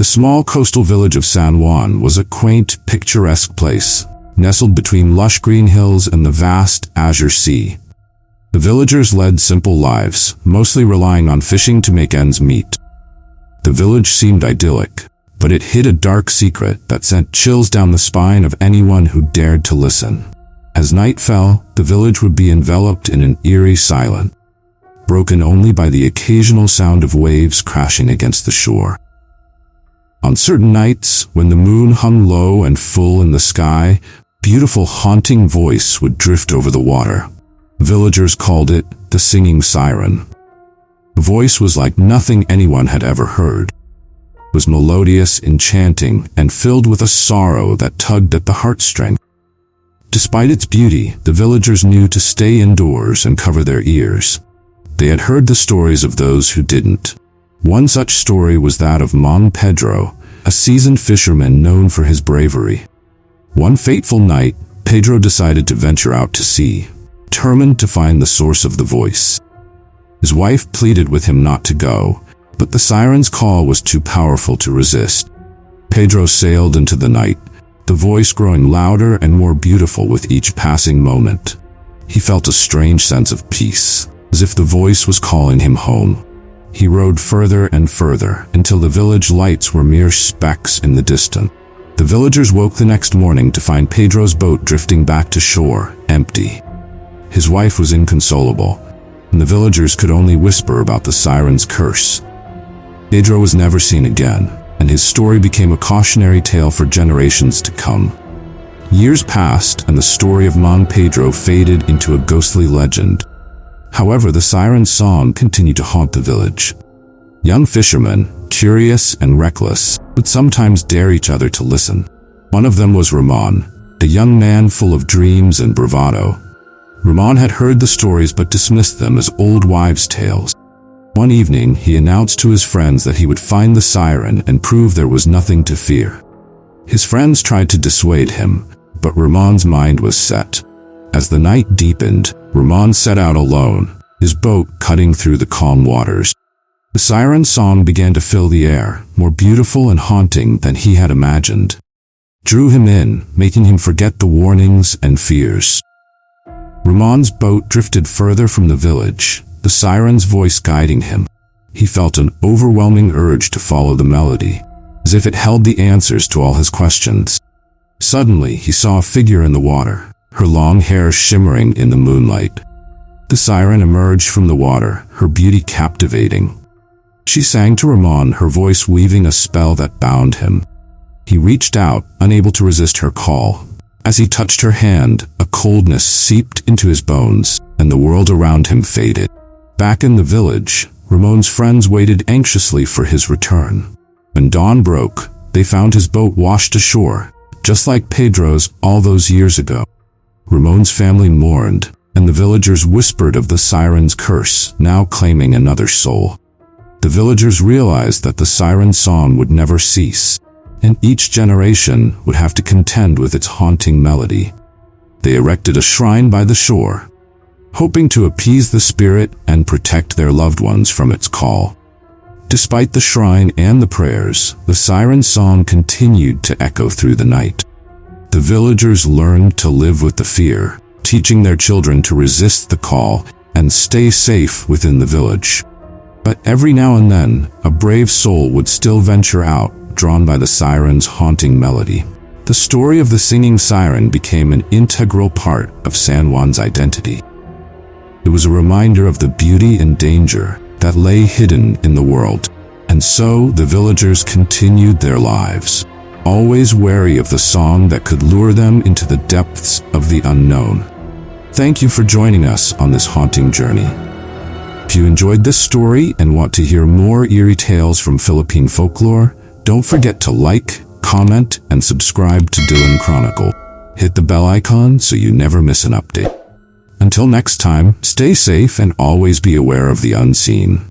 The small coastal village of San Juan was a quaint, picturesque place, nestled between lush green hills and the vast azure sea. The villagers led simple lives, mostly relying on fishing to make ends meet. The village seemed idyllic, but it hid a dark secret that sent chills down the spine of anyone who dared to listen. As night fell, the village would be enveloped in an eerie silence, broken only by the occasional sound of waves crashing against the shore. On certain nights, when the moon hung low and full in the sky, a beautiful haunting voice would drift over the water. Villagers called it the Singing Siren. The voice was like nothing anyone had ever heard. It was melodious, enchanting, and filled with a sorrow that tugged at the heartstrings. Despite its beauty, the villagers knew to stay indoors and cover their ears. They had heard the stories of those who didn't. One such story was that of Mang Pedro, a seasoned fisherman known for his bravery. One fateful night, Pedro decided to venture out to sea, determined to find the source of the voice. His wife pleaded with him not to go, but the siren's call was too powerful to resist. Pedro sailed into the night, the voice growing louder and more beautiful with each passing moment. He felt a strange sense of peace, as if the voice was calling him home. He rowed further and further until the village lights were mere specks in the distance. The villagers woke the next morning to find Pedro's boat drifting back to shore, empty. His wife was inconsolable, and the villagers could only whisper about the siren's curse. Pedro was never seen again, and his story became a cautionary tale for generations to come. Years passed, and the story of Mang Pedro faded into a ghostly legend. However, the siren's song continued to haunt the village. Young fishermen, curious and reckless, would sometimes dare each other to listen. One of them was Ramon, a young man full of dreams and bravado. Ramon had heard the stories but dismissed them as old wives' tales. One evening, he announced to his friends that he would find the siren and prove there was nothing to fear. His friends tried to dissuade him, but Ramon's mind was set. As the night deepened, Ramon set out alone, his boat cutting through the calm waters. The siren's song began to fill the air, more beautiful and haunting than he had imagined. It drew him in, making him forget the warnings and fears. Ramon's boat drifted further from the village, the siren's voice guiding him. He felt an overwhelming urge to follow the melody, as if it held the answers to all his questions. Suddenly, he saw a figure in the water, her long hair shimmering in the moonlight. The siren emerged from the water, her beauty captivating. She sang to Ramon, her voice weaving a spell that bound him. He reached out, unable to resist her call. As he touched her hand, a coldness seeped into his bones, and the world around him faded. Back in the village, Ramon's friends waited anxiously for his return. When dawn broke, they found his boat washed ashore, just like Pedro's all those years ago. Ramon's family mourned, and the villagers whispered of the siren's curse, now claiming another soul. The villagers realized that the siren's song would never cease, and each generation would have to contend with its haunting melody. They erected a shrine by the shore, hoping to appease the spirit and protect their loved ones from its call. Despite the shrine and the prayers, the siren's song continued to echo through the night. The villagers learned to live with the fear, teaching their children to resist the call and stay safe within the village. But every now and then, a brave soul would still venture out, drawn by the siren's haunting melody. The story of the Singing Siren became an integral part of San Juan's identity. It was a reminder of the beauty and danger that lay hidden in the world. And so the villagers continued their lives, always wary of the song that could lure them into the depths of the unknown. Thank you for joining us on this haunting journey. If you enjoyed this story and want to hear more eerie tales from Philippine folklore, don't forget to like, comment, and subscribe to Dilim Chronicles. Hit the bell icon so you never miss an update. Until next time, stay safe and always be aware of the unseen.